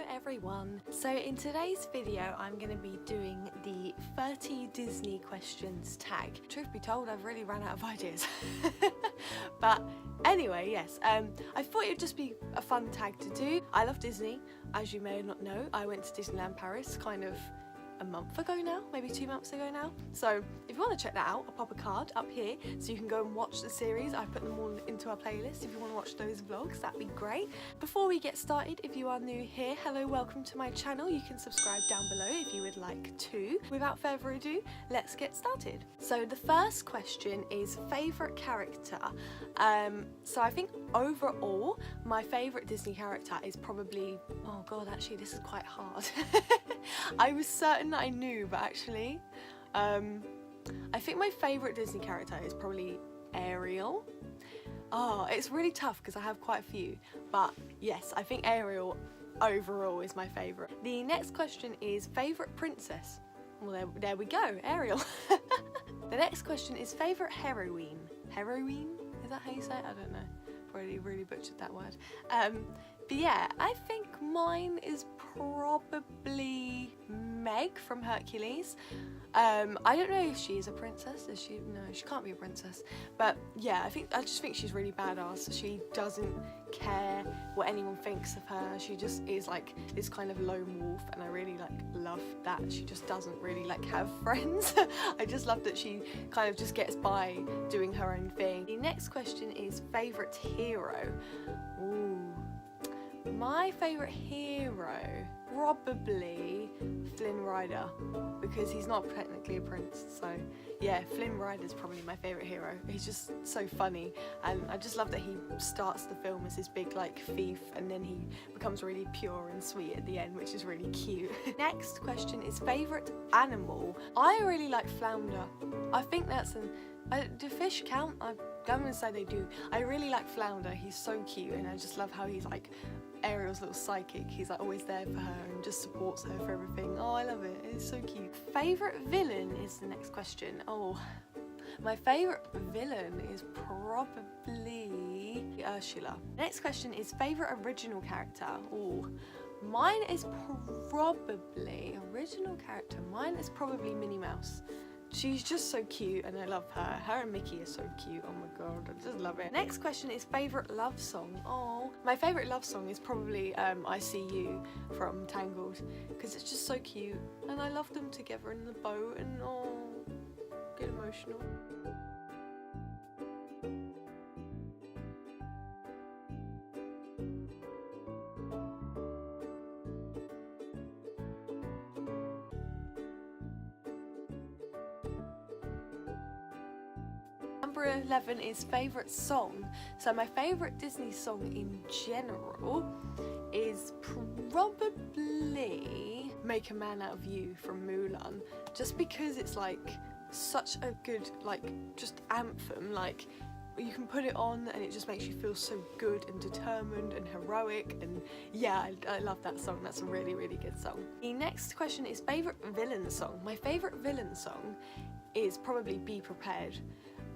everyone. So in today's video I'm going to be doing the 30 Disney questions tag. Truth be told, I've really ran out of ideas. But anyway, yes, I thought it would just be a fun tag to do. I love Disney, as you may not know. I went to Disneyland Paris kind of a month ago now, maybe 2 months ago now. So if you want to check that out, I'll pop a card up here so you can go and watch the series. I put them all into our playlist if you want to watch those vlogs, that'd be great. Before we get started, if you are new here, hello, welcome to my channel. You can subscribe down below if you would like to. Without further ado, let's get started. So the first question is favourite character. So I think overall my favourite Disney character is probably, oh god, actually this is quite hard. I was certain that I knew, but actually I think my favourite Disney character is probably Ariel. Oh, it's really tough because I have quite a few, but yes, I think Ariel overall is my favourite. The next question is favourite princess. Well, there we go, Ariel. The next question is favourite heroine. Heroine? Is that how you say it? I don't know. Probably really butchered that word. But yeah, I think mine is probably Meg from Hercules. I don't know if she is a princess. Is she? No, she can't be a princess. But yeah, I just think she's really badass. She doesn't care what anyone thinks of her. She just is like this kind of lone wolf, and I really love that. She just doesn't really have friends. I just love that she kind of just gets by doing her own thing. The next question is favourite hero. Ooh. My favourite hero, probably Flynn Rider, because he's not technically a prince, so yeah, Flynn Rider's probably my favourite hero. He's just so funny, and I just love that he starts the film as this big thief, and then he becomes really pure and sweet at the end, which is really cute. Next question is favourite animal. I really like flounder. I think that's do fish count? I'm going to say they do. I really like flounder. He's so cute, and I just love how he's Ariel's little psychic. He's always there for her and just supports her for everything. Oh, I love it. It's so cute. Favourite villain is the next question. Oh, my favourite villain is probably Ursula. Next question is favourite original character. Oh, mine is probably original character. Mine is probably Minnie Mouse. She's just so cute and I love her. Her and Mickey are so cute. Oh my god, I just love it. Next question is favourite love song. Oh, my favourite love song is probably I See You from Tangled, because it's just so cute and I love them together in the boat, and oh, get emotional. Number 11 is favourite song. So my favourite Disney song in general is probably Make a Man Out of You from Mulan, just because it's such a good just anthem. You can put it on and it just makes you feel so good and determined and heroic, and yeah, I love that song. That's a really, really good song. The next question is favourite villain song. My favourite villain song is probably Be Prepared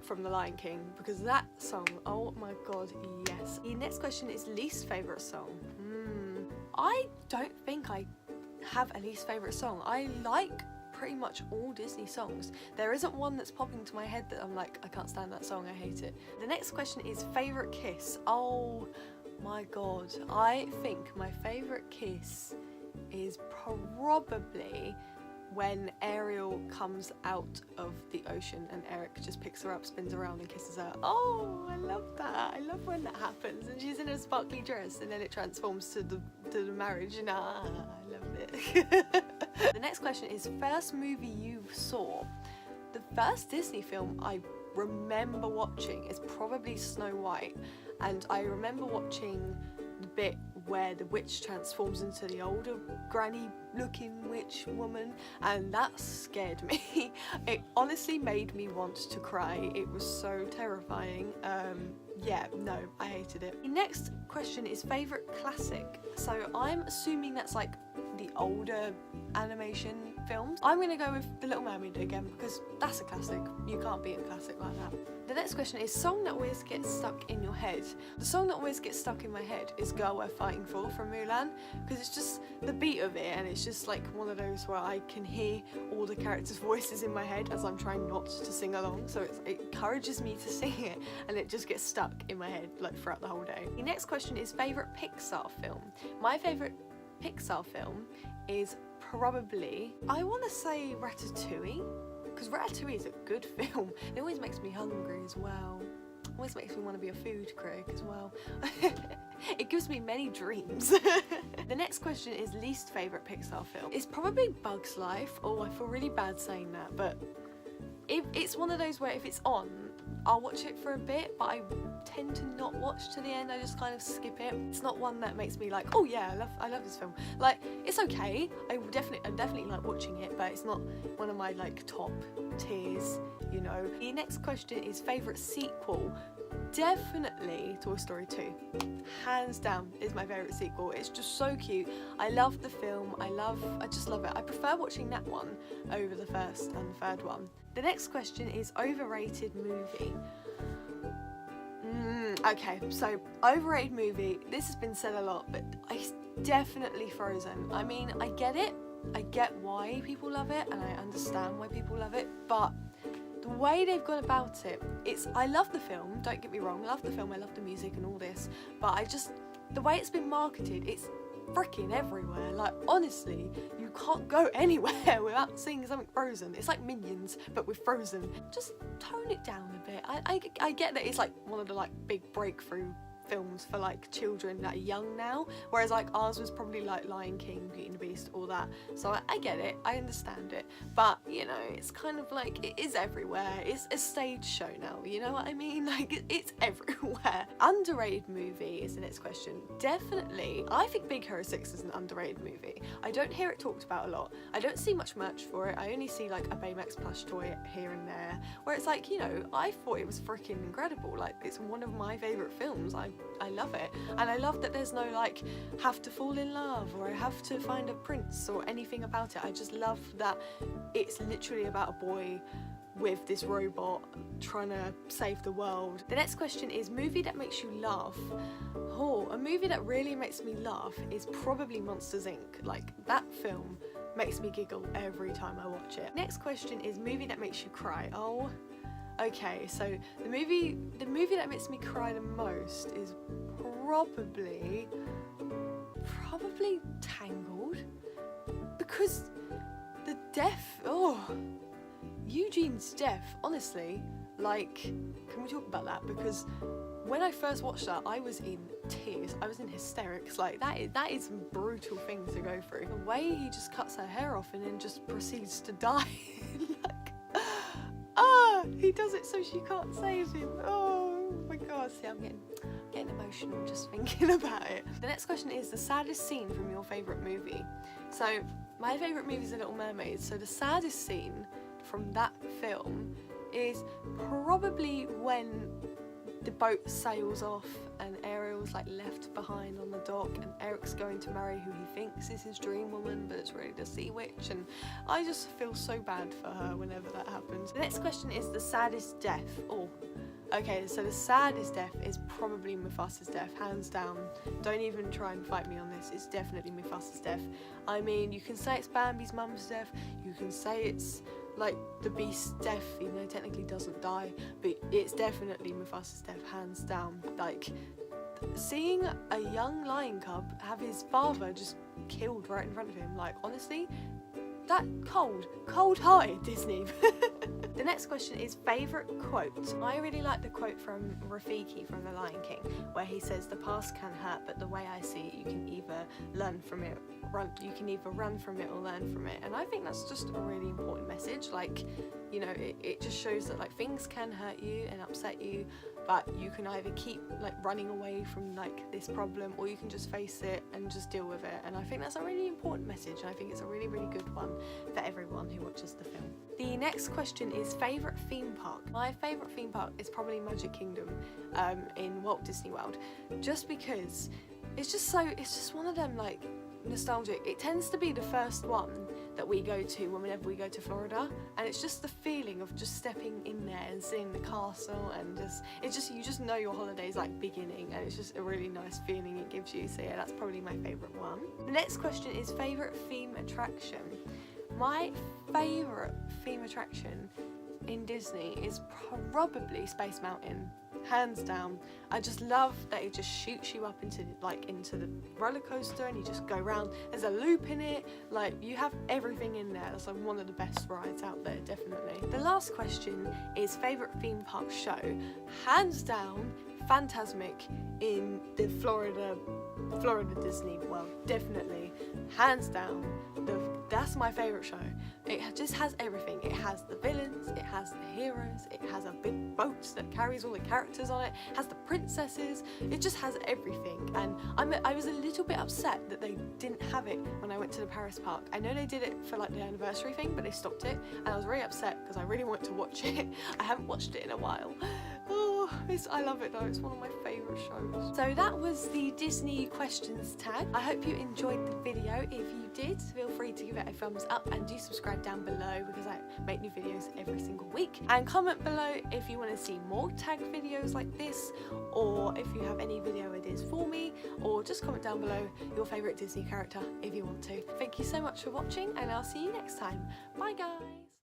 from The Lion King, because that song, oh my god, yes. The next question is least favourite song. I don't think I have a least favourite song. I like pretty much all Disney songs. There isn't one that's popping to my head that I'm I can't stand that song, I hate it. The next question is favourite kiss. Oh my god, I think my favourite kiss is probably when Ariel comes out of the ocean and Eric just picks her up, spins around and kisses her. Oh, I love that. I love when that happens, and she's in a sparkly dress and then it transforms to the marriage, and I love it. The next question is first movie you saw. The first Disney film I remember watching is probably Snow White, and I remember watching the bit where the witch transforms into the older granny looking witch woman, and that scared me. It honestly made me want to cry. It was so terrifying. yeah, no, I hated it. The next question is favourite classic. So I'm assuming that's like the older animation films. I'm gonna go with The Little Mermaid again because that's a classic. You can't beat a classic like that. The next question is song that always gets stuck in your head. The song that always gets stuck in my head is Girl We're Fighting For from Mulan, because it's just the beat of it, and it's just like one of those where I can hear all the characters' voices in my head as I'm trying not to sing along, so it encourages me to sing it, and it just gets stuck in my head like throughout the whole day. The next question is favourite Pixar film. My favourite Pixar film is probably, I want to say Ratatouille, because Ratatouille is a good film. It always makes me hungry as well. It always makes me want to be a food critic as well. It gives me many dreams. The next question is least favourite Pixar film. It's probably Bug's Life. Oh, I feel really bad saying that, but it's one of those where if it's on, I'll watch it for a bit, but I tend to not watch to the end. I just kind of skip it. It's not one that makes me like, oh yeah, I love this film. Like, it's okay. I definitely like watching it, but it's not one of my like top tiers, you know. The next question is favourite sequel. Definitely Toy Story 2. Hands down is my favourite sequel. It's just so cute. I love the film. I just love it. I prefer watching that one over the first and the third one. The next question is overrated movie. Okay, so overrated movie, this has been said a lot, but it's definitely Frozen. I mean, I get it. I get why people love it, and I understand why people love it, but the way they've gone about it, I love the film, don't get me wrong, I love the film, I love the music and all this, but the way it's been marketed, it's freaking everywhere. Like, honestly, you can't go anywhere without seeing something Frozen. It's like Minions, but with Frozen. Just tone it down a bit. I get that it's like one of the like big breakthrough films for like children that are young now, whereas like ours was probably like Lion King, Beauty and the Beast, all that. So I get it, I understand it, but you know, it's kind of like, it is everywhere. It's a stage show now, you know what I mean? Like, it's everywhere. Underrated movie is the next question. Definitely, I think Big Hero 6 is an underrated movie. I don't hear it talked about a lot. I don't see much merch for it. I only see like a Baymax plush toy here and there, where it's like, you know, I thought it was freaking incredible. Like, it's one of my favourite films. I love it, and I love that there's no like have to fall in love or I have to find a prince or anything about it. I just love that it's literally about a boy with this robot trying to save the world. The next question is movie that makes you laugh. Oh, a movie that really makes me laugh is probably Monsters Inc. Like, that film makes me giggle every time I watch it. Next question is movie that makes you cry. Oh, okay, so the movie that makes me cry the most is probably Tangled, because the death, Eugene's death, honestly, like, can we talk about that? Because when I first watched that, I was in tears, I was in hysterics. Like, that is a brutal thing to go through. The way he just cuts her hair off and then just proceeds to die. He does it so she can't save him. Oh my god, see, I'm getting emotional just thinking about it. The next question is the saddest scene from your favourite movie. So my favourite movie is The Little Mermaid, so the saddest scene from that film is probably when the boat sails off and Ariel's like left behind on the dock, and Eric's going to marry who he thinks is his dream woman, but it's really the sea witch, and I just feel so bad for her whenever that happens. The next question is the saddest death. Oh, okay, so the saddest death is probably Mufasa's death, hands down. Don't even try and fight me on this, it's definitely Mufasa's death. I mean, you can say it's Bambi's mum's death, you can say it's like the beast's death, even though he technically doesn't die, but it's definitely Mufasa's death, hands down. Like, seeing a young lion cub have his father just killed right in front of him, like, honestly, that cold-hearted Disney. The next question is favourite quote. I really like the quote from Rafiki from The Lion King, where he says, "The past can hurt, but the way I see it, you can either run from it or learn from it." And I think that's just a really important message. Like, you know, it just shows that like things can hurt you and upset you, but you can either keep like running away from like this problem, or you can just face it and just deal with it. And I think that's a really important message, and I think it's a really, really good one for everyone who watches the film. The next question is favourite theme park. My favourite theme park is probably Magic Kingdom in Walt Disney World, just because it's just one of them like nostalgic. It tends to be the first one that we go to whenever we go to Florida, and it's just the feeling of just stepping in there and seeing the castle, and you just know your holiday's like beginning, and it's just a really nice feeling it gives you. So yeah, that's probably my favourite one. The next question is favourite theme attraction. My favourite theme attraction in Disney is probably Space Mountain, hands down. I just love that it just shoots you up into the roller coaster, and you just go around. There's a loop in it, like you have everything in there. That's like one of the best rides out there, definitely. The last question is favourite theme park show. Hands down, Fantasmic in the Florida Disney World, definitely, hands down. That's my favourite show. It just has everything. It has the villains, it has the heroes, it has a big boat that carries all the characters on it, has the princesses, it just has everything. And I was a little bit upset that they didn't have it when I went to the Paris park. I know they did it for like the anniversary thing, but they stopped it, and I was really upset because I really wanted to watch it. I haven't watched it in a while. Oh, I love it though, it's one of my favourite shows. So that was the Disney questions tag. I hope you enjoyed the video. If you did, feel free to give it a thumbs up, and do subscribe down below because I make new videos every single week. And comment below if you want to see more tag videos like this, or if you have any video ideas for me, or just comment down below your favourite Disney character if you want to. Thank you so much for watching, and I'll see you next time. Bye guys!